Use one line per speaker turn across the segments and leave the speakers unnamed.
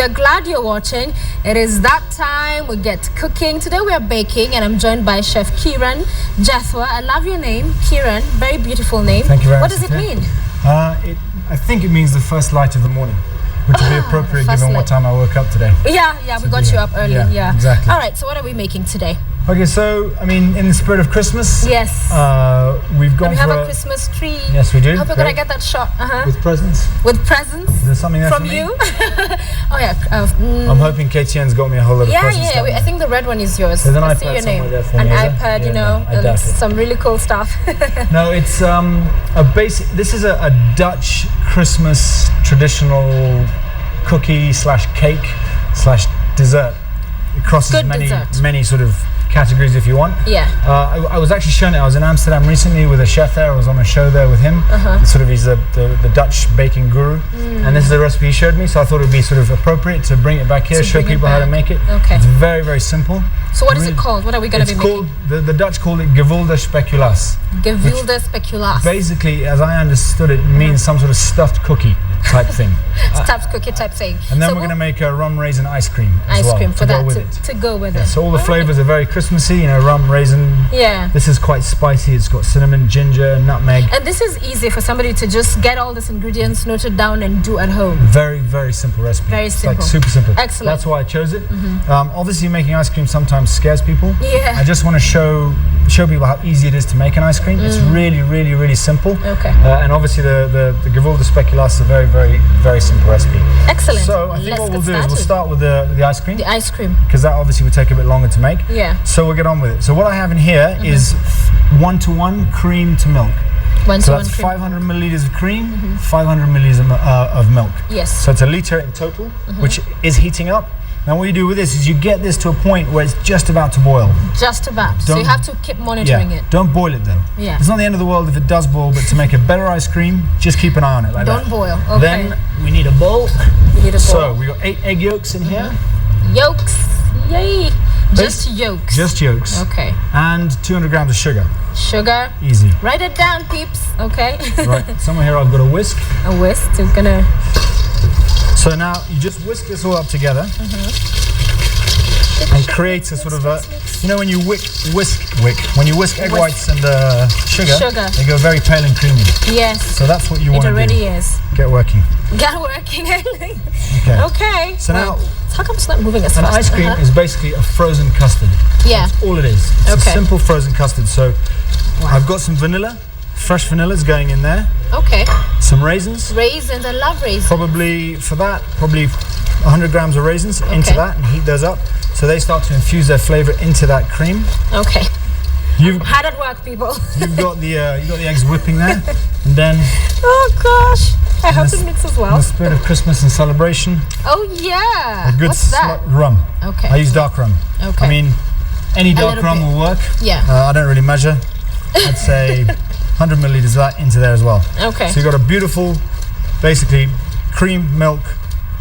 we're glad you're watching. It is that time. We get cooking. Today we are baking, and I'm joined by Chef Kiran Jathwa. I love your name, Kiran. Very beautiful name.
Thank you very much.
What does it mean?
I think it means the first light of the morning, which would be appropriate given what time I woke up today.
Yeah, we got you up early. Yeah,
exactly.
All right, so what are we making today?
Okay, so, I mean, in the spirit of Christmas,
yes,
we've gone
we have a Christmas tree.
Yes, we do.
I hope we're going to get that shot.
With presents.
With presents?
Is there something there
from
for me?
you? Oh, yeah.
I'm hoping KTN's got me a whole lot of presents.
Yeah, I think the red one is yours.
There's an
I
iPad
see your name.
there for
an
me,
iPad, you know, and some really cool stuff.
No, it's this is a Dutch Christmas traditional cookie / cake / dessert. It crosses many sort of categories if you want.
Yeah.
I was actually shown it. I was in Amsterdam recently with a chef there. I was on a show there with him. He's the Dutch baking guru, and this is the recipe he showed me. So I thought it would be sort of appropriate to bring it back here, show people how to make it.
Okay.
It's very, very simple.
So what is it called? What are we going to be making?
The Dutch call it gevulde speculaas.
Gevulde speculaas.
Basically, as I understood it, means some sort of stuffed cookie type thing.
Stuffed cookie type thing.
And then we're going to make a rum raisin ice cream as well.
To go with it.
So all the flavors are very Christmassy, you know, rum, raisin.
Yeah.
This is quite spicy. It's got cinnamon, ginger, nutmeg.
And this is easy for somebody to just get all these ingredients noted down and do at home.
Very, very simple recipe.
Very simple.
Like super simple.
Excellent.
That's why I chose it. Obviously, making ice cream sometimes scares people.
Yeah.
I just want to show people how easy it is to make an ice cream. It's really, really, really simple.
Okay.
And obviously, the gevulde speculaas is a very, very, very simple recipe.
Excellent.
So I think what we'll do is we'll start with the ice cream.
The ice cream.
Because that obviously would take a bit longer to make.
Yeah.
So we'll get on with it. So what I have in here is 1:1 cream to milk. So that's 500 milliliters of cream, 500 milliliters of milk.
Yes.
So it's a liter in total, which is heating up. Now what you do with this is you get this to a point where it's just about to boil.
Just about. So you have to keep monitoring it.
Don't boil it though.
Yeah.
It's not the end of the world if it does boil, but to make a better ice cream, just keep an eye on it like that.
Don't boil. Okay.
Then we need a bowl. So we got 8 egg yolks in here.
Yolks. Yay. Just yolks.
Just yolks.
Okay.
And 200 grams of sugar.
Sugar.
Easy.
Write it down, peeps. Okay.
Right. Somewhere here I've got a whisk.
A whisk. So we're gonna.
So now you just whisk this all up together. And creates a sort of a, you know, when you when you whisk egg whites and sugar, they go very pale and creamy.
Yes.
So that's what you want to do.
It already is.
Get working.
Get working.
Okay. So now,
how come it's not moving as fast?
An ice cream is basically a frozen custard.
Yeah.
That's all it is. It's a simple frozen custard. So I've got some vanilla. Fresh vanilla's going in there.
Okay.
Some raisins.
Raisins, I love raisins.
Probably 100 grams of raisins into that and heat those up. So they start to infuse their flavor into that cream.
Okay. Hard at work, people.
You've got the eggs whipping there, and then.
Oh gosh! I hope it mixes well.
In the spirit of Christmas and celebration.
Oh yeah.
A good
What's that?
Rum.
Okay.
I use dark rum.
Okay.
I mean, any dark rum will work.
Yeah.
I don't really measure. I'd say 100 milliliters of that into there as well.
Okay.
So you've got a beautiful, basically, cream, milk,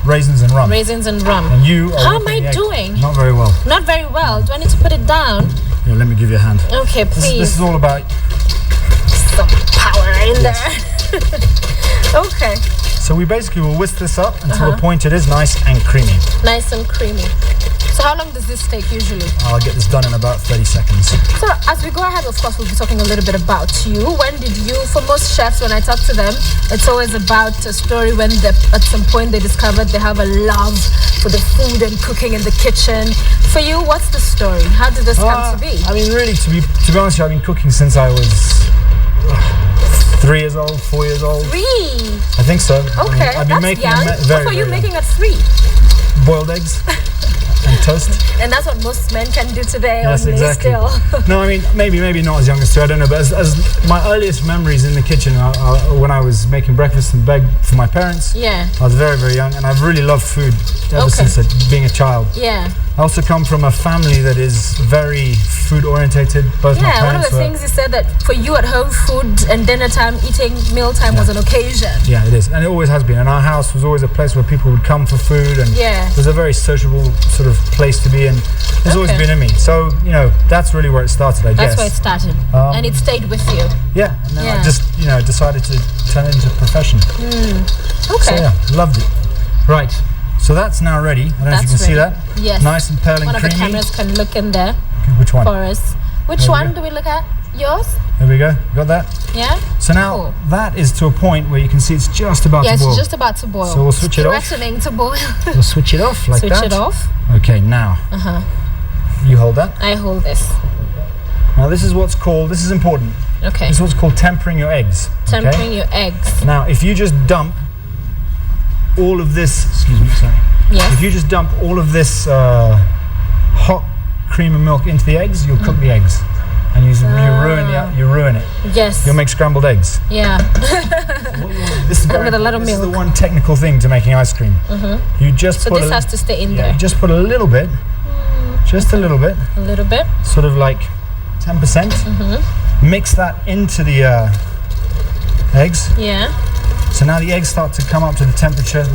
raisins and rum.
Raisins and rum.
And you are
How am I doing?
Not very well.
Not very well. Do I need to put it down?
Yeah, let me give you a hand.
Okay, please.
This is all about
some power in there. Okay.
So we basically will whisk this up until the point it is nice and creamy.
Nice and creamy. So how long does this take usually?
I'll get this done in about 30 seconds.
So as we go ahead, of course, we'll be talking a little bit about you. When did you, for most chefs, when I talk to them, it's always about a story when at some point they discovered they have a love for the food and cooking in the kitchen. For you, what's the story? How did this come to be?
I mean, really, to be honest, I've been cooking since I was 3 years old, 4 years old.
3?
I think so.
Okay,
I've been making
young. What were you making at 3?
Boiled eggs. And toast.
And that's what most men can do today.
Yes,
only
exactly.
Still.
No, I mean, maybe not as young as 2, I don't know, but as my earliest memories in the kitchen when I was making breakfast and bed for my parents.
Yeah.
I was very, very young, and I've really loved food ever since being a child.
Yeah.
I also come from a family that is very food orientated. Both my parents
one of the things you said that for you at home, food and dinner time, eating mealtime was an occasion.
Yeah, it is, and it always has been. And our house was always a place where people would come for food, and it was a very sociable sort of place to be in. It's always been in me. So that's really where it started, I guess.
That's where it started, and it stayed with you.
Yeah, and then I just decided to turn it into a profession.
Okay.
So loved it. Right. So that's now ready. I don't know if you can see that.
Yes.
Nice and pearl and
one
creamy.
One of the cameras can look in there.
Okay, which one?
For us. Which one do we look at? Yours?
There we go. Got that?
Yeah.
So now that is to a point where you can see it's just about to boil.
Yes, it's just about to boil.
So we'll switch it off.
Threatening to boil.
We'll switch it off like that.
Switch it off.
Okay, now. You hold that.
I hold this.
Now this is what's called, this is important.
Okay.
This is what's called tempering your eggs.
Tempering your eggs.
Now if you just dump all of this, excuse me, sorry.
Yes.
If you just dump all of this hot cream and milk into the eggs, you'll cook the eggs. And you ruin it.
Yes.
You'll make scrambled eggs.
Yeah.
This is
with a lot of milk.
This is the one technical thing to making ice cream. You just
so this has to stay in there.
Just put a little bit. Just a little bit.
A little bit.
Sort of like 10%. Mix that into the eggs.
Yeah.
So now the eggs start to come up to the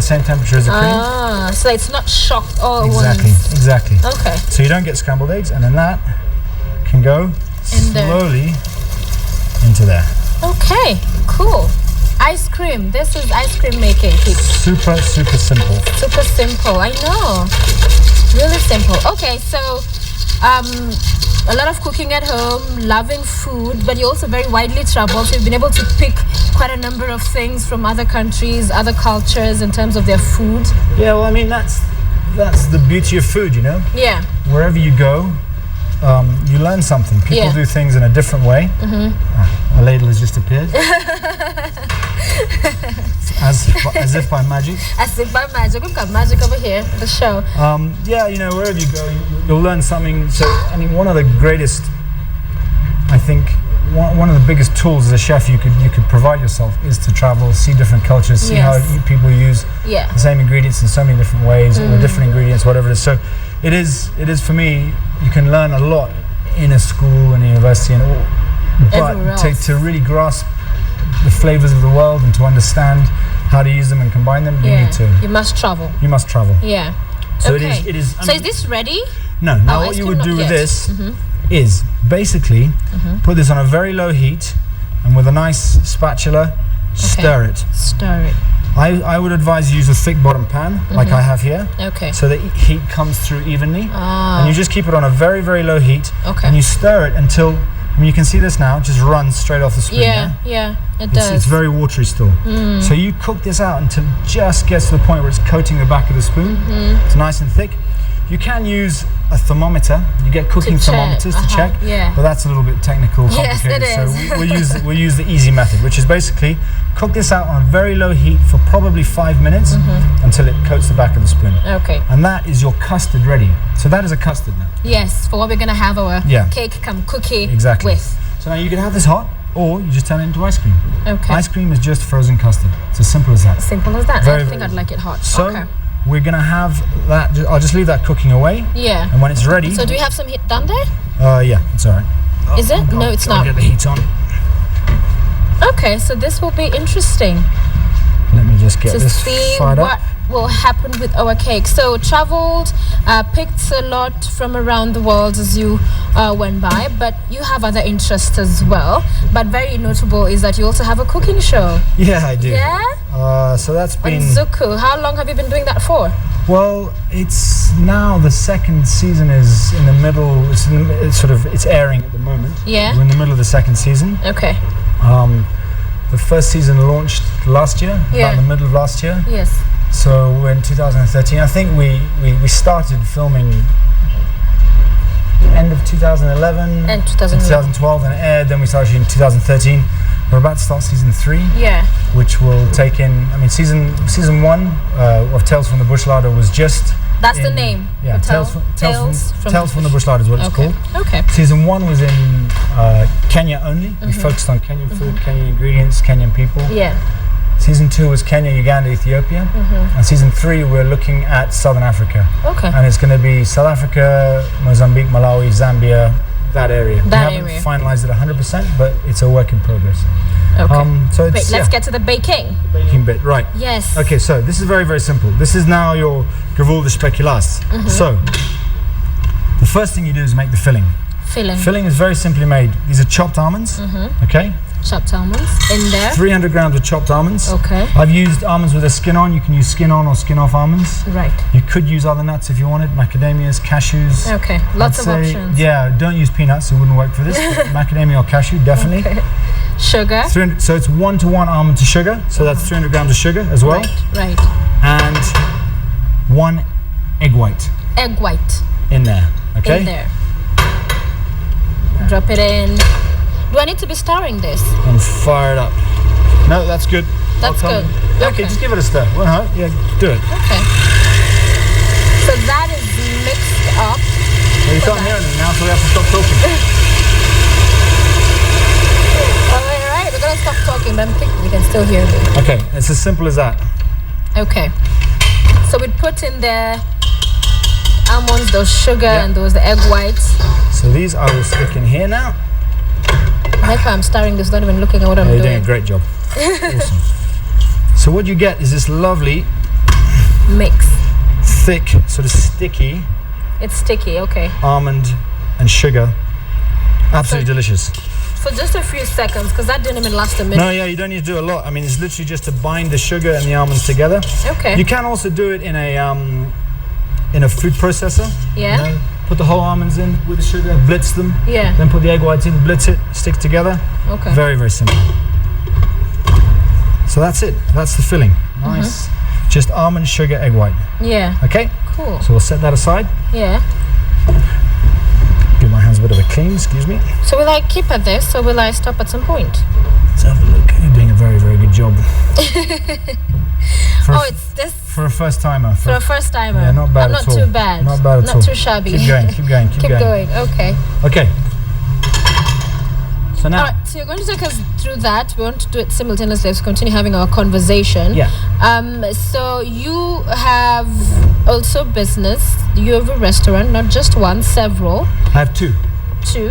same temperature as the cream.
Ah, so it's not shocked all at once.
Exactly.
Okay.
So you don't get scrambled eggs, and then that can go slowly into there.
Okay, cool. Ice cream. This is ice cream making.
Super simple.
Super simple. I know. Really simple. Okay, so a lot of cooking at home, loving food, but you're also very widely traveled, so you've been able to pick quite a number of things from other countries, other cultures in terms of their food.
Yeah, well, I mean, that's the beauty of food, you know?
Yeah.
Wherever you go, you learn something. People do things in a different way. A ladle has just appeared. as if by magic.
As if by magic. We've got magic over here at the show.
Yeah, you know, wherever you go, you'll learn something. So, I mean, one of the greatest, I think, one of the biggest tools as a chef you could provide yourself is to travel, see different cultures, see how people use the same ingredients in so many different ways, or different ingredients, whatever it is. So, it is for me. You can learn a lot in a school and a university, and all, but to really grasp the flavors of the world and to understand how to use them and combine them, you need to.
You must travel.
You must travel.
Yeah.
So it is.
So is this ready?
No. Now what you would do with this is basically put this on a very low heat, and with a nice spatula, stir it.
Stir it.
I would advise you use a thick bottom pan like I have here.
Okay.
So the heat comes through evenly. And you just keep it on a very, very low heat.
Okay.
And you stir it until, I mean, you can see this now, it just runs straight off the spoon.
Yeah, it does.
It's very watery still. So you cook this out until it just gets to the point where it's coating the back of the spoon. It's nice and thick. You can use a thermometer. You get cooking thermometers to check, but that's a little bit technical, complicated.
Yes, it is.
So we'll use the easy method, which is basically cook this out on a very low heat for probably 5 minutes until it coats the back of the spoon.
Okay.
And that is your custard ready. So that is a custard now.
Yes, for what we're gonna have our cake come cookie with.
So now you can have this hot, or you just turn it into ice cream.
Okay.
Ice cream is just frozen custard. It's as simple as that.
Simple as that. I think I'd like it hot.
So we're gonna have that. I'll just leave that cooking away.
Yeah.
And when it's ready.
So do we have some heat done there?
Yeah, it's all right.
Is it? No, it's not.
I'll get the heat on.
Okay, so this will be interesting.
Let me just get this fired up.
What will happen with our cake. So traveled, picked a lot from around the world as you went by, but you have other interests as well. But very notable is that you also have a cooking show.
Yeah, I do.
Yeah?
So that's been...
On Zuku. How long have you been doing that for?
Well, it's now the second season is in the middle. It's airing at the moment.
Yeah.
We're in the middle of the second season.
Okay.
The first season launched last year, about in the middle of last year.
Yes.
So we're in 2013. I think we started filming end of 2011
and 2012
and aired. Then we started in 2013. We're about to start season 3.
Yeah.
Which will take in. I mean, season 1 of Tales from the Bush Larder was just.
That's the name.
Yeah, Tales from the Bush Larder is what it's called.
Okay.
Season 1 was in Kenya only. We focused on Kenyan food, Kenyan ingredients, Kenyan people.
Yeah.
Season 2 was Kenya, Uganda, Ethiopia. And season 3 we're looking at Southern Africa.
Okay.
And it's going to be South Africa, Mozambique, Malawi, Zambia, that area. We haven't finalized it 100%, but it's a work in progress.
Okay.
So
Great, let's get to the baking.
The baking bit, right.
Yes.
Okay, so this is very, very simple. This is now your gevulde speculaas. So, the first thing you do is make the filling.
Filling.
Filling is very simply made. These are chopped almonds, okay?
Chopped almonds in there.
300 grams of chopped almonds.
Okay.
I've used almonds with a skin on. You can use skin on or skin off almonds.
Right.
You could use other nuts if you wanted, macadamias, cashews.
Okay, lots of options.
Yeah, don't use peanuts, it wouldn't work for this. But macadamia or cashew, definitely.
Okay. Sugar.
So it's 1-to-1 almond to sugar. So that's 300 grams of sugar as well.
Right.
And 1 egg white.
Egg white.
In there. Okay.
In there. Drop it in. Do I need to be stirring this?
And fire it up. No, that's good.
That's good.
Okay, just give it a stir. Well, no, yeah, do it.
Okay. So that is mixed up.
Well, you can't hear anything now, so we have to stop talking.
All right, we're gonna stop talking, but I think we can still hear me.
Okay, it's as simple as that.
Okay. So we put in there almonds, those sugar, and those egg whites.
So these I will stick in here now.
I like how I'm stirring this, not even looking at what I'm
You're
doing.
doing a great job. Awesome. So what you get is this lovely
Mix.
thick, sort of sticky
It's sticky, okay.
almond and sugar. Absolutely delicious.
For just a few seconds, because that didn't even last a minute.
No, yeah, you don't need to do a lot. I mean, it's literally just to bind the sugar and the almonds together.
Okay.
You can also do it in a food processor.
Yeah.
You know, put the whole almonds in with the sugar, blitz them.
Yeah.
Then put the egg whites in, blitz it, stick together.
Okay.
Very, very simple. So that's it. That's the filling. Nice. Just almond, sugar, egg white.
Yeah.
Okay?
Cool.
So we'll set that aside.
Yeah.
Give my hands a bit of a clean, excuse me.
So will I keep at this, or will I stop at some point?
Let's have a look. You're doing a very, very good job.
It's this
For a first timer.
for a first timer.
Yeah, not bad
Not
at all.
too bad.
Not bad at all.
Not too shabby.
Keep going, keep going, keep going.
Okay.
Okay. So now.
All right. So you're going to take us through that. We want to do it simultaneously. Let's continue having our conversation.
Yeah.
So you have also business. You have a restaurant, not just one, several.
I have two.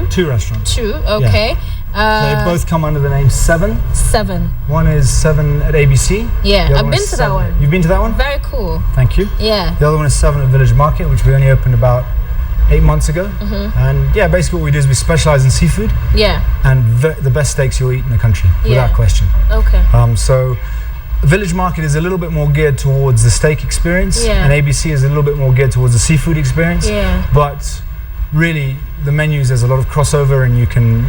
Two
Restaurants.
Okay.
They both come under the name Seven.
Seven.
One is Seven at ABC.
Yeah,
The other
I've
one
been
is
to that
Seven-
one.
You've been to that one?
Very cool.
Thank you.
Yeah.
The other one is Seven at Village Market, which we only opened about 8 months ago. And yeah, basically what we do is we specialize in seafood
Yeah.
and the best steaks you'll eat in the country, without question.
Okay.
So Village Market is a little bit more geared towards the steak experience,
Yeah.
and ABC is a little bit more geared towards the seafood experience.
Yeah.
But really, the menus, there's a lot of crossover, and you can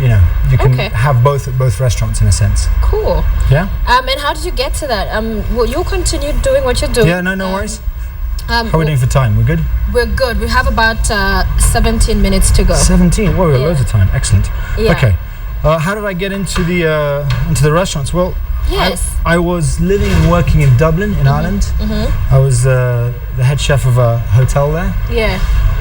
Okay.
have both at both restaurants in a sense.
Cool.
Yeah.
And how did you get to that? Will you continue doing what you're doing?
Yeah. No worries. How are we
well,
doing for time? We're good.
We're good. We have about 17 minutes to go.
17. Well, we have
Yeah.
loads of time. Excellent.
Yeah.
Okay. How did I get into the restaurants? Well,
Yes.
I was living and working in Dublin, in Ireland. I was the head chef of a hotel there,
Yeah.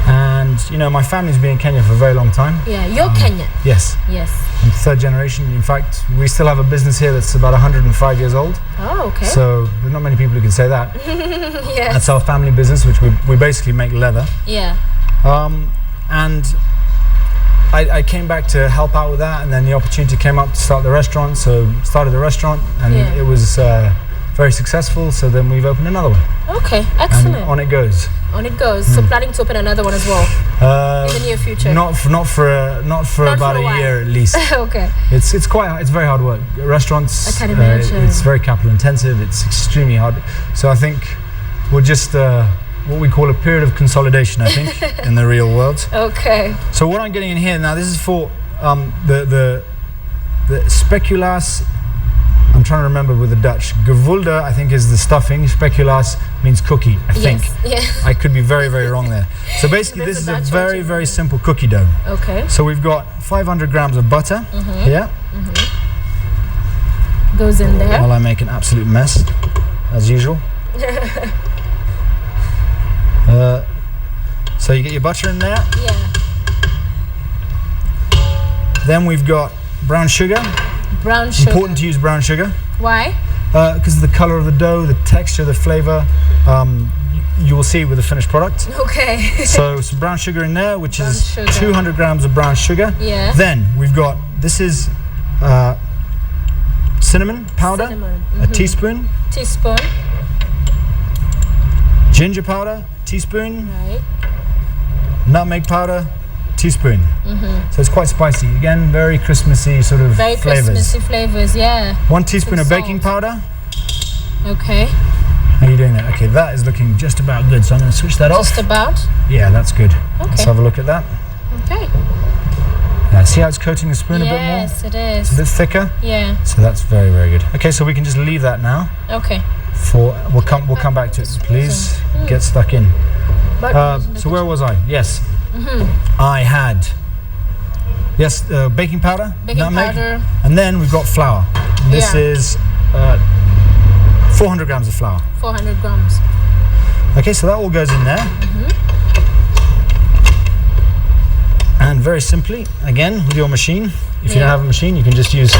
and my family's been in Kenya for a very long time.
Yeah. You're Kenyan.
Yes,
Yes.
I'm third generation. In fact, we still have a business here that's about 105 years old.
Oh, okay.
So there's not many people who can say that.
Yes.
That's our family business, which we basically make leather.
Yeah.
And I came back to help out with that, and then the opportunity came up to start the restaurant. So started the restaurant, and
Yeah.
it was very successful. So then we've opened another one,
Okay.
and
Excellent.
on it goes.
On it goes. So planning to open another one as well in the near future.
Not for about
a while.
a year at least.
Okay.
It's very hard work. Restaurants.
I can imagine.
It's very capital intensive. It's extremely hard. So I think we're just what we call a period of consolidation. I think in the real world.
Okay.
So what I'm getting in here now, this is for the speculas. I'm trying to remember with the Dutch. Gevulde, I think, is the stuffing. Speculas means cookie, I think.
Yes.
I could be very, very wrong there. So basically,
This
this
is
is a
Dutch
very,
origin.
very simple cookie dough.
Okay.
So we've got 500 grams of butter here.
Goes in there.
While I make an absolute mess, as usual. So you get your butter in there.
Yeah.
Then we've got brown sugar.
Brown sugar.
Important to use brown sugar
Why?
because of the color of the dough, the texture, the flavor. You will see it with the finished product.
Okay.
So some brown sugar in there, which
Brown
is
sugar.
200 grams of brown sugar.
Yeah.
Then we've got, this is cinnamon powder,
Cinnamon.
a teaspoon.
Teaspoon.
Ginger powder, teaspoon.
Right.
Nutmeg powder, teaspoon. So it's quite spicy. Again, very Christmassy sort of
Very
flavors.
Christmassy flavors, yeah.
1 teaspoon of
Salt.
baking powder.
Okay.
How are you doing that? Okay, that is looking just about good. So I'm going to switch that off.
Just about.
Yeah, that's good.
Okay.
Let's have a look at that.
Okay.
See how it's coating the spoon a bit more?
Yes, it is.
It's a bit thicker.
Yeah.
So that's very, very good. Okay, so we can just leave that now.
Okay.
We'll come back to it. Please get stuck in. So where was I? Yes. I had baking powder, nutmeg, and then we've got flour. This is 400 grams of flour.
400 grams.
Okay, so that all goes in there. And very simply, again, with your machine, if you don't have a machine, you can just use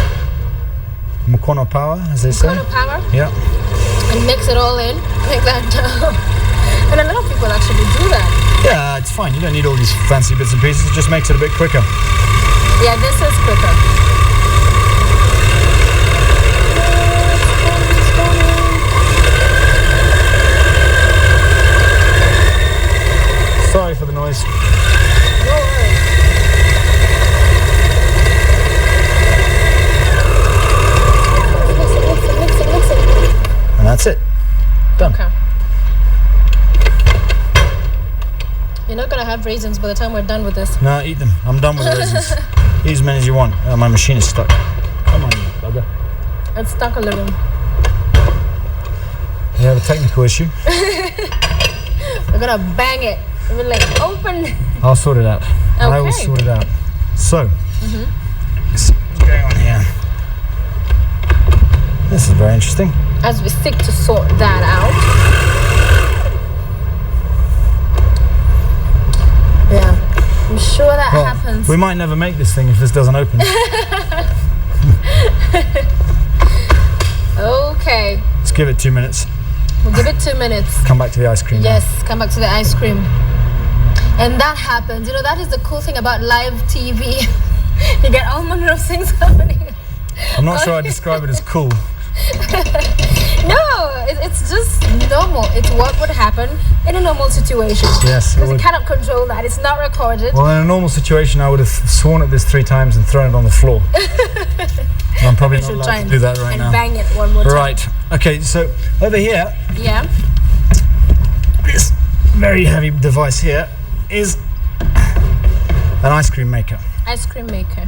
Mukono power, as they say.
Mukono power?
Yeah.
And mix it all in, like that. And a lot of people actually do that.
Yeah, it's fine. You don't need all these fancy bits and pieces. It just makes it a bit quicker.
Yeah, this is quicker.
Sorry for the noise.
No worries. Mix it.
And that's it. Done.
Okay. You're not gonna have raisins by the time we're done with this.
No, eat them. I'm done with the raisins. Eat as many as you want. My machine is stuck. Come on, you bugger.
It's stuck a little.
We have a technical issue.
We're gonna bang it. We're like, open.
I'll sort it out. I will sort it out. So, let's see what's going on here. This is very interesting.
As we seek to sort that out. Yeah, I'm sure that happens.
We might never make this thing if this doesn't open.
Okay.
Let's give it 2 minutes.
We'll give it 2 minutes.
Come back to the ice cream.
Yes, come back to the ice cream. And that happens. You know, that is the cool thing about live TV. You get all manner of things happening.
I'm not sure I'd describe it as cool.
No, it's just normal. It's what would happen in a normal situation.
Yes.
Because you cannot control that. It's not recorded.
Well, in a normal situation, I would have sworn at this 3 times and thrown it on the floor. I'm probably not allowed to do that right now.
And bang it one more time.
Right. Okay, so over here,
Yeah.
this very heavy device here is an ice cream maker.
Ice cream maker.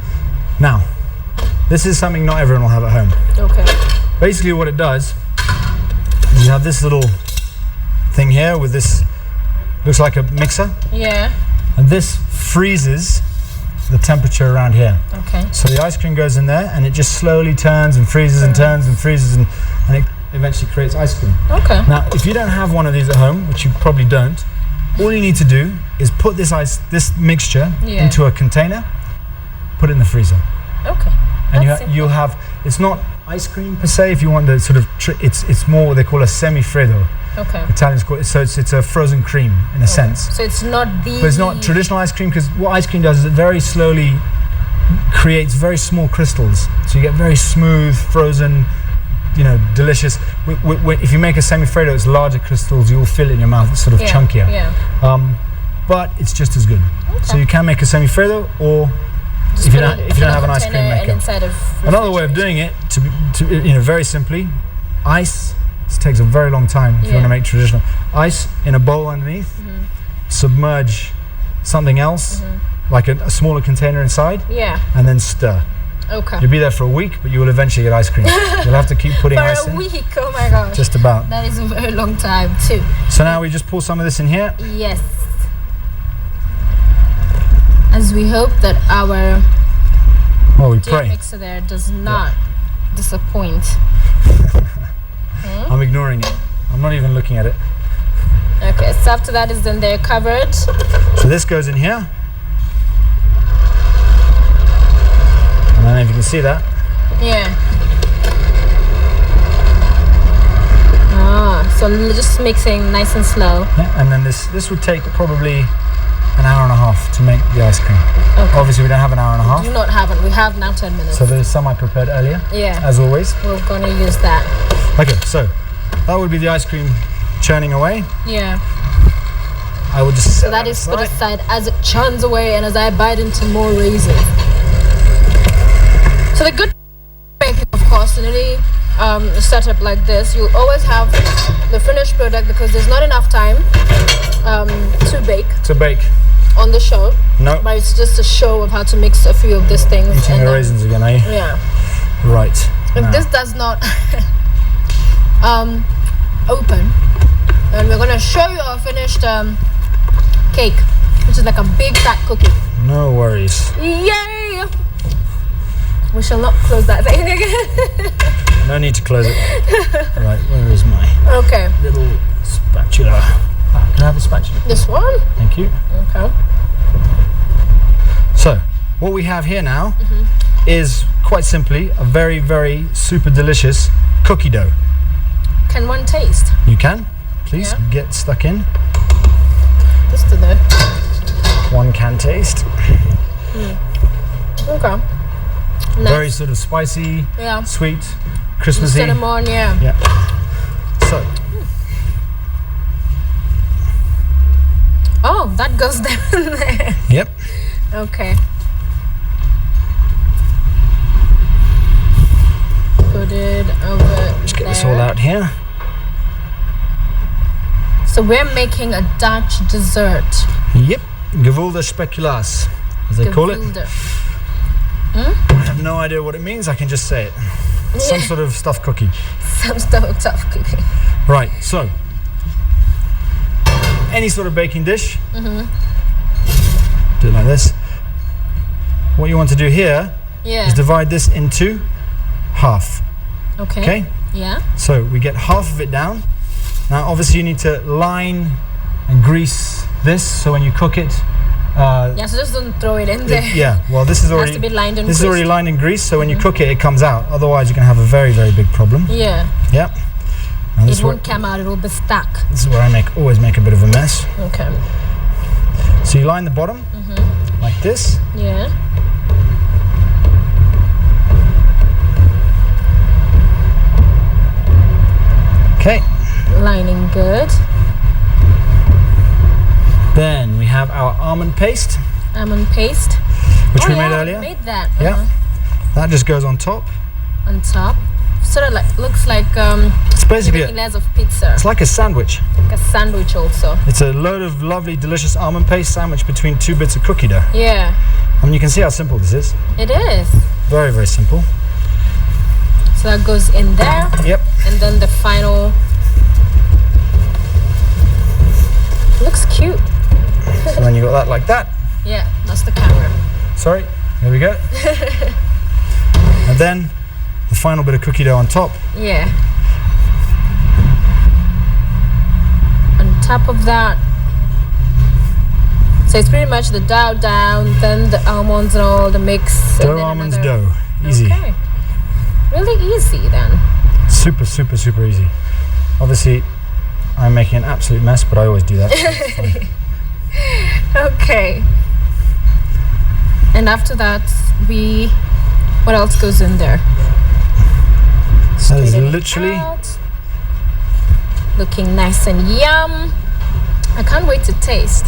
Now, this is something not everyone will have at home.
Okay.
Basically what it does is you have this little thing here with this, looks like a mixer,
Yeah.
and this freezes the temperature around here.
Okay.
So the ice cream goes in there and it just slowly turns and freezes and turns and freezes and it eventually creates ice cream.
Okay.
Now, if you don't have one of these at home, which you probably don't, all you need to do is put this mixture into a container, put it in the freezer.
Okay.
And you'll have, it's not ice cream per se, if you want the sort of, it's more what they call a semi-freddo.
Okay.
Italians call it, so it's a frozen cream in a sense.
So it's not the...
But it's not traditional ice cream, because what ice cream does is it very slowly creates very small crystals. So you get very smooth, frozen, delicious. If you make a semi-freddo, it's larger crystals, you'll feel it in your mouth, it's sort of chunkier.
Yeah.
But it's just as good.
Okay.
So you can make a semi-freddo, or if you don't have an ice cream maker. Another way of doing it, very simply, ice. This takes a very long time if you want to make traditional. Ice in a bowl underneath, submerge something else, like a smaller container inside, and then stir.
Okay.
You'll be there for a week, but you will eventually get ice cream. You'll have to keep putting ice in.
For a week, oh my gosh.
Just about.
That is a very long time too.
So now we just pour some of this in here.
Yes. As we hope that our
pray.
mixer there does not disappoint.
I'm ignoring it. I'm not even looking at it.
Okay, so after that is then they're covered.
So this goes in here. I don't know if you can see that.
Yeah. So just mixing nice and slow.
Yeah, and then this would take probably an hour and a half to make the ice cream.
Okay.
Obviously we don't have an hour and a half.
Do not have it. We have now 10 minutes.
So there's some I prepared earlier.
Yeah.
As always.
We're going to use that.
Okay, so that would be the ice cream churning away.
Yeah.
I will just set
So that is put aside as it churns away and as I bite into more raisin. So the good baking, of course, in any setup like this, you always have the finished product because there's not enough time to bake on the show.
No.
But it's just a show of how to mix a few of these things.
Eating the raisins again, are you?
Yeah.
Right.
If this does not open, then we're going to show you our finished cake, which is like a big fat cookie.
No worries.
Yay! We shall not close that thing again.
No need to close it. Right, where is my little spatula? Can I have a spatula?
This one?
Thank you.
Okay.
So, what we have here now is quite simply a very, very super delicious cookie dough.
Can one taste?
You can. Please get stuck in.
Just to know.
One can taste.
Okay. Nice.
Very sort of spicy, sweet, Christmassy.
Cinnamon,
Yeah. So.
Oh, that goes down there.
Yep.
Okay. Put it over.
Let's get this all out here.
So we're making a Dutch dessert.
Yep. Gevulde speculaas, as they call it. I have no idea what it means. I can just say it. Some sort of stuffed cookie.
Some stuffed cookie.
Right. So, any sort of baking dish. Do it like this. What you want to do here is divide this into half. Okay.
Yeah.
So we get half of it down. Now, obviously, you need to line and grease this so when you cook it.
So just don't throw it in there.
Well, this is already
has to be lined and
this
greased.
is already lined and greased, so when you cook it, it comes out. Otherwise, you can have a very, very big problem.
Yeah.
Yep. And
It won't come out. It will be stuck.
This is where I always make a bit of a mess.
Okay.
So you line the bottom like this.
Yeah.
Okay.
Lining good.
Then we have our almond paste.
Almond paste.
Which we made earlier.
We made that.
Yeah. That just goes on top.
On top. Sort of like looks like
it's basically
layers of pizza.
It's like a sandwich.
Like a sandwich also.
It's a load of lovely, delicious almond paste sandwiched between two bits of cookie dough.
Yeah.
And you can see how simple this is.
It is.
Very, very simple.
So that goes in there.
Yep.
And then the final. Looks cute.
So then you got that like that.
Yeah, that's the camera.
Sorry. There we go. And then the final bit of cookie dough on top.
Yeah. On top of that. So it's pretty much the dough down, then the almonds and all the mix.
Dough, almonds, dough. Easy.
Okay. Really easy then.
Super, super, super easy. Obviously, I'm making an absolute mess, but I always do that.
Okay. And after that, what else goes in there?
That is literally
looking nice and yum. I can't wait to taste.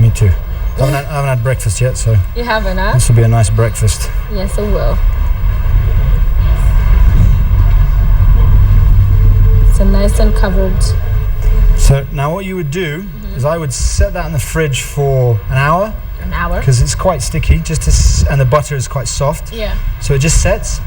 Me too. I haven't had breakfast yet, so
you haven't, huh?
This will be a nice breakfast.
Yes, it will. So nice and covered.
So now what you would do is I would set that in the fridge for an hour.
An hour?
Because it's quite sticky, and the butter is quite soft.
Yeah.
So it just sets.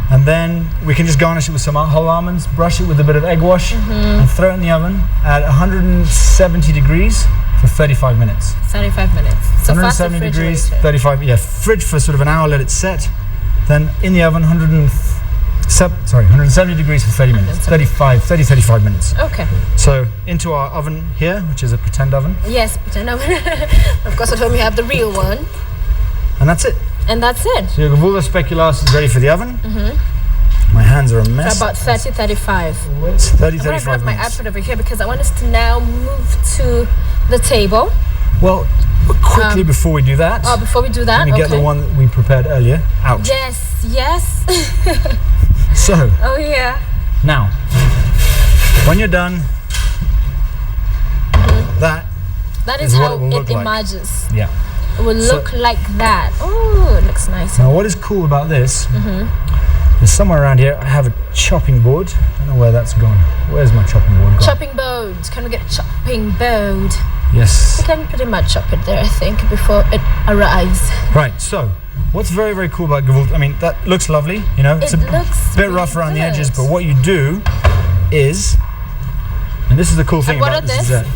And then we can just garnish it with some whole almonds, brush it with a bit of egg wash, and throw it in the oven at 170 degrees for 35 minutes.
35 minutes. So
170 degrees, 35, fridge for sort of an hour, let it set. Then in the oven, 170 degrees for 30 minutes. 35 minutes.
Okay.
So into our oven here, which is a pretend oven.
Yes, pretend oven. Of course, at home you have the real one.
And that's it.
And that's it.
So your gevulde speculaas is ready for the oven. My hands are a mess.
So about 30, 35.
It's 30,
I'm
35
going to grab my
minutes.
iPad over here because I want us to now move to the table.
Well, quickly before we do that.
Before we do that,
let me get the one that we prepared earlier out.
Yes.
So.
Oh yeah.
Now, when you're done, that
That is
what
how
it will look like.
emerges.
Yeah.
It will look like that. Oh, it looks nice.
Now, what is cool about this is somewhere around here I have a chopping board. I don't know where that's gone. Where's my chopping board gone?
Chopping board. Can we get a chopping board?
Yes.
We can pretty much chop it there, I think, before it arrives.
Right, so what's very, very cool about gewurz, I mean, that looks lovely, you know, it's
It
a
looks
bit
really
rough around the
good.
edges, but what you do is, and this is the cool thing
And what
about
are
this
this?
dessert.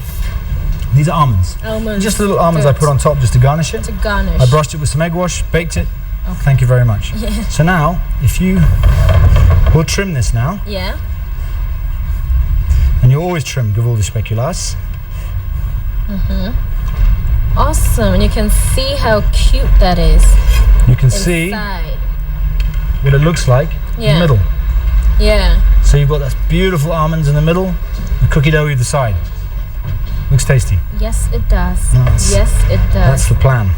These are almonds.
Almonds.
Just the little almonds I
Good.
put on top just to garnish it.
To garnish.
I brushed it with some egg wash, baked it.
Okay.
Thank you very much.
Yeah.
So now, we'll trim this now,
Yeah.
and you always trim gewurz speculas.
Awesome. And you can see how cute that is.
You can see
Inside.
what it looks like in
Yeah.
the middle.
Yeah.
So you've got that beautiful almonds in the middle, the cookie dough either side. Looks tasty.
Yes, it does.
Nice.
Yes, it
That's
does.
the plan.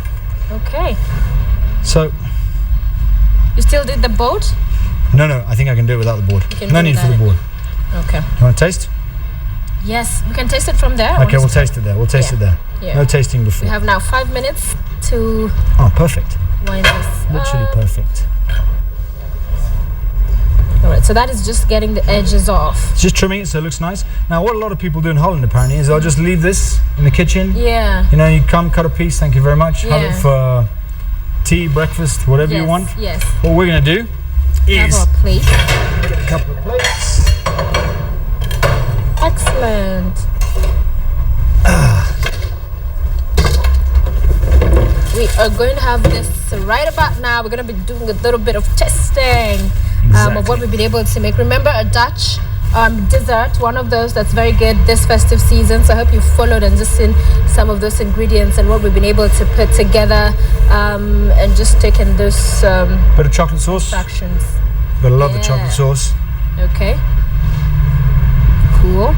Okay.
So,
You still did the boat?
no, I think I can do it without the board.
You can
No
do
need for the
that.
board.
Okay.
You want to taste?
Yes, we can taste it from there.
Okay, we'll taste it there. We'll taste
Yeah.
it there.
Yeah.
No tasting
We
before.
have now 5 minutes to
Oh, perfect.
wind this
Literally
up.
perfect.
All right, so that is just getting the edges off.
It's just trimming it so it looks nice. Now, what a lot of people do in Holland apparently is they'll just leave this in the kitchen.
Yeah.
You know, you come, cut a piece, thank you very much. Have
Yeah.
it for tea, breakfast, whatever you want.
Yes.
What we're going to do
Have
is
our plate.
get a couple of plates.
Excellent. We are going to have this right about now. We're going to be doing a little bit of testing of what we've been able to make. Remember, a Dutch dessert, one of those that's very good this festive season. So I hope you followed and just seen some of those ingredients and what we've been able to put together and just taken those
Bit of chocolate sauce.
fractions.
Gotta love the
Yeah.
chocolate sauce.
Okay. Cool.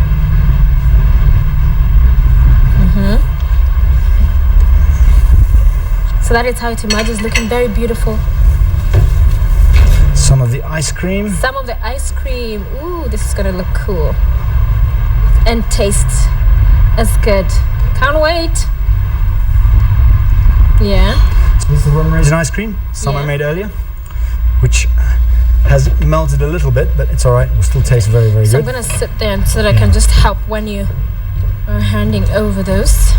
So that is how it emerges, looking very beautiful.
Some of the ice cream.
Some of the ice cream. Ooh, this is gonna look cool. And taste as good. Can't wait. Yeah.
So this is the rum raisin ice cream. Some I
Yeah.
made earlier, which has melted a little bit, but it's all right. It will still taste very, very
So I'm
good.
gonna sit there so that I can just help when you are handing over those.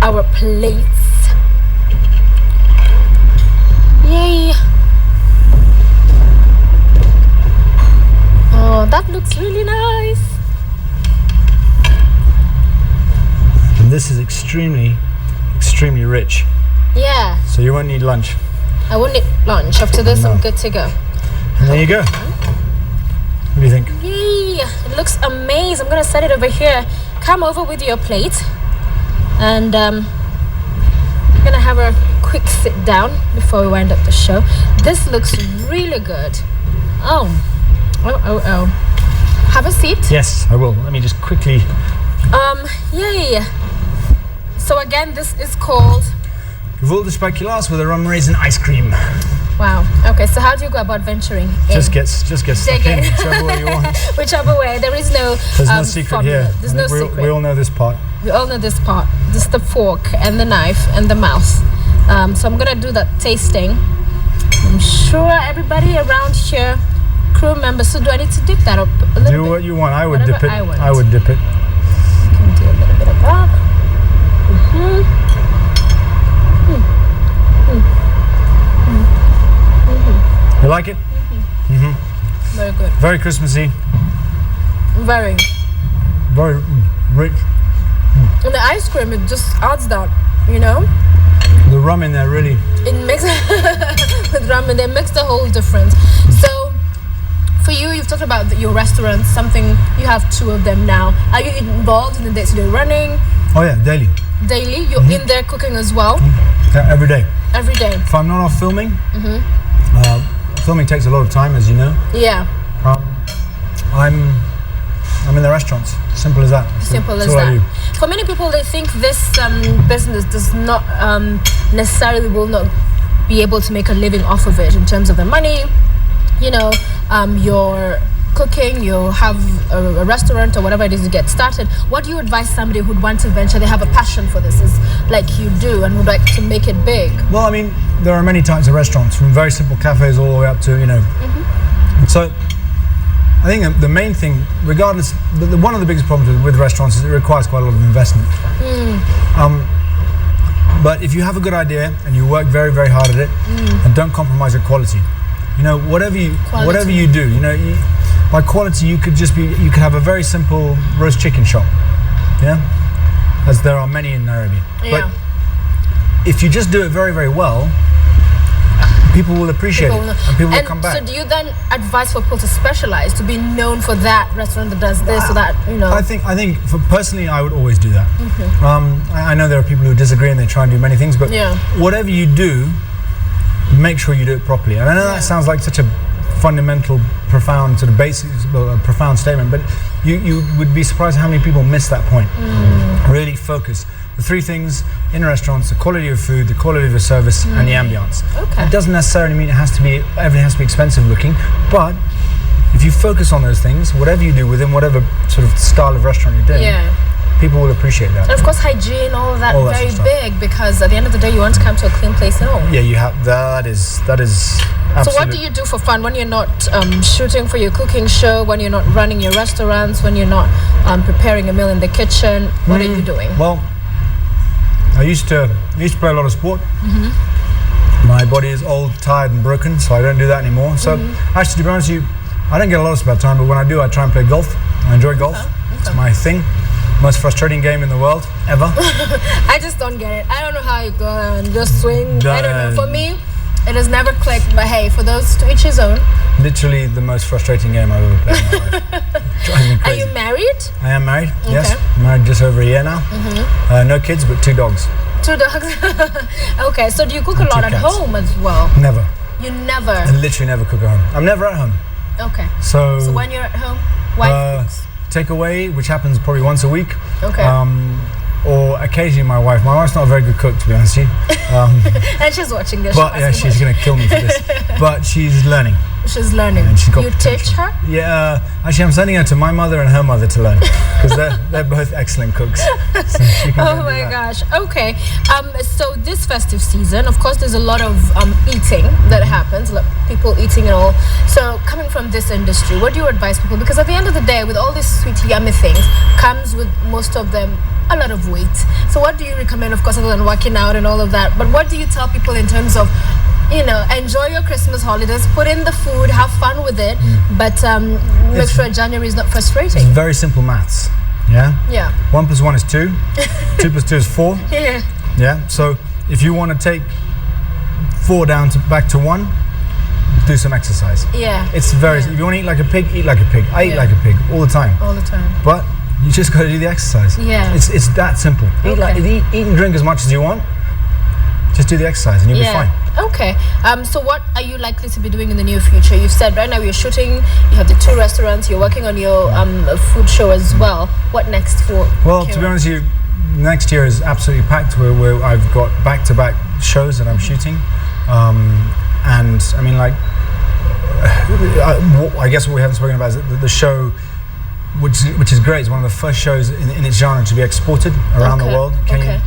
Our plates. Yay. Oh, that looks really nice.
And this is extremely, extremely rich.
Yeah,
So you won't need lunch.
I won't need lunch. After this, I'm
No.
good to go.
And there you go. What do you think?
Yay! It looks amazing. I'm gonna set it over here. Come over with your plate, and I'm gonna have a quick sit down before we wind up the show. This looks really good. Oh. Have a seat.
Yes, I will. Let me just quickly.
Yay! So again, this is called.
Gewurz speculas with a rum raisin ice cream.
Wow. Okay. So how do you go about venturing in?
Just get stuck
Dig
in,
in.
whichever way you want.
Whichever way. There is no.
There's no secret
formula.
here.
There's
I
no
think
secret.
we all know this part.
We all know this part. This is the fork and the knife and the mouth. So I'm gonna do that tasting. I'm sure everybody around here, crew members. So do I need to dip that up a little
Do
bit?
what you want. I would
Whatever
dip it.
I want.
I would dip it.
Can do a little bit of that.
You like it?
Very good.
Very Christmassy.
Very.
Very rich.
And the ice cream, it just adds that. You know,
The rum in there really.
it makes with ramen. They makes the whole difference. So. For you, you've talked about your restaurants, something, you have 2 of them now. Are you involved in the day-to-day running?
Oh yeah, daily.
Daily? You're in there cooking as well?
Yeah, every day.
Every day?
If I'm not off filming, filming takes a lot of time, as you know.
Yeah,
I'm in the restaurants. Simple as that.
simple
That's
as
all I do.
that. For many people, they think this business does not necessarily will not be able to make a living off of it in terms of the money, you know, your cooking, you have a restaurant or whatever it is, you get started. What do you advise somebody who'd want to venture? They have a passion for this, is like you do, and would like to make it big.
Well, I mean, there are many types of restaurants, from very simple cafes all the way up to, So I think the main thing, regardless, one of the biggest problems with restaurants is it requires quite a lot of investment. But if you have a good idea and you work very, very hard at it, and don't compromise your quality, whatever you do, by quality you could have a very simple roast chicken shop, as there are many in Nairobi.
Yeah.
But if you just do it very, very well, people will appreciate it, and people will come back.
So do you then advise for people to specialize, to be known for that restaurant that does this or that,
I think personally, I would always do that. I know there are people who disagree and they try and do many things, but whatever you do, make sure you do it properly. And I know that sounds like such a fundamental, profound sort of basic, profound statement, but you would be surprised how many people miss that point. Really focus. The three things in restaurants: the quality of food, the quality of the service, and the ambience.
Okay.
It doesn't necessarily mean everything has to be expensive looking, but if you focus on those things, whatever you do within whatever sort of style of restaurant you're doing, people will appreciate that.
And of course, hygiene, all that very big, because at the end of the day, you want to come to a clean place and all.
Yeah, you have. That is absolute.
So what do you do for fun when you're not shooting for your cooking show, when you're not running your restaurants, when you're not preparing a meal in the kitchen? What are you doing?
Well, I used to play a lot of sport. My body is old, tired, and broken, so I don't do that anymore. So actually, to be honest with you, I don't get a lot of spare time, but when I do, I try and play golf. I enjoy golf. It's my thing. Most frustrating game in the world ever.
I just don't get it. I don't know how you go and just swing. I don't know. For me, it has never clicked. But hey, for those to each his own.
Literally the most frustrating game I've ever played in my life. Drives me crazy.
Are you married?
I am married. Yes, married just over a year now. No kids, but 2 dogs.
2 dogs. Okay, so do you cook a lot at home as well?
Never.
You never?
I literally never cook at home. I'm never at home.
Okay.
So
when you're at home, wife cooks?
Takeaway, which happens probably once a week.
Okay.
Or occasionally my wife. My wife's not a very good cook, to be honest with you.
And she's watching this.
But yeah, she's going to kill me for this. But she's learning.
She's learning.
And she's got
you
potential.
teach her?
Yeah. Actually, I'm sending her to my mother and her mother to learn, because they're both excellent cooks. So she can
oh my gosh. Okay. So this festive season, of course, there's a lot of eating that happens, like people eating and all. So coming from this industry, what do you advise people? Because at the end of the day, with all these sweet, yummy things, comes with most of them a lot of weight. So what do you recommend, of course, other than working out and all of that? But what do you tell people in terms of, enjoy your Christmas holidays, put in the food, have fun with it, but make sure January is not frustrating?
It's very simple maths. Yeah?
Yeah.
1 + 1 is 2. 2 + 2 is 4.
Yeah.
Yeah? So if you want to take 4 back to 1, do some exercise.
Yeah.
It's very, if you want to eat like a pig, eat like a pig. I eat like a pig all the time.
All the time.
But you just got to do the exercise.
Yeah.
It's that simple. Eat and drink as much as you want. Just do the exercise and you'll be fine.
Okay. So what are you likely to be doing in the near future? You've said right now you're shooting, you have the 2 restaurants, you're working on your food show as well. What next for
Well,
Kieran?
to be honest with you, next year is absolutely packed. Where I've got back-to-back shows that I'm shooting. And I mean, like, I guess what we haven't spoken about is the show, which is great. It's one of the first shows in its genre to be exported around the world.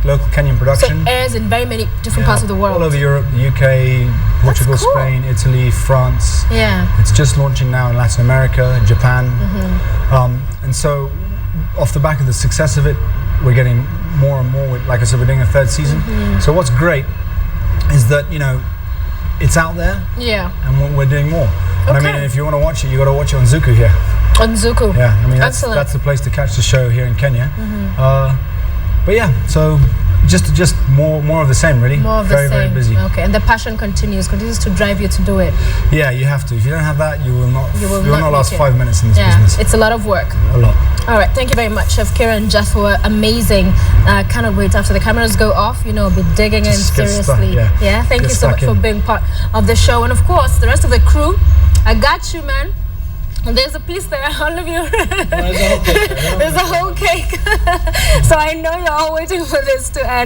Local Kenyan production.
So it airs in very many different parts of the world.
All over Europe, the UK, Portugal,
cool.
Spain, Italy, France.
Yeah.
It's just launching now in Latin America, Japan. And so off the back of the success of it, we're getting more and more. Like I said, we're doing a 3rd season. So what's great is that, it's out there.
Yeah.
And we're doing more. And I mean, if you want to watch it, you got to watch it on Zuku here.
On Zuku.
Yeah, I mean that's the place to catch the show here in Kenya. But yeah, so just more of the same, really.
More of the same.
Very busy.
Okay, and the passion continues to drive you to do it.
Yeah, you have to. If you don't have that, you will not last
make it.
5 minutes in this business.
It's a lot of work.
A lot.
All right, thank you very much, Chef Kieran Jaffa. Amazing. Cannot wait after the cameras go off. I'll be digging in seriously. Yeah. Thank you so much for being part of the show, and of course the rest of the crew. I got you, man. And there's a piece there, all of you. There's a whole cake. So I know you're all waiting for this to end.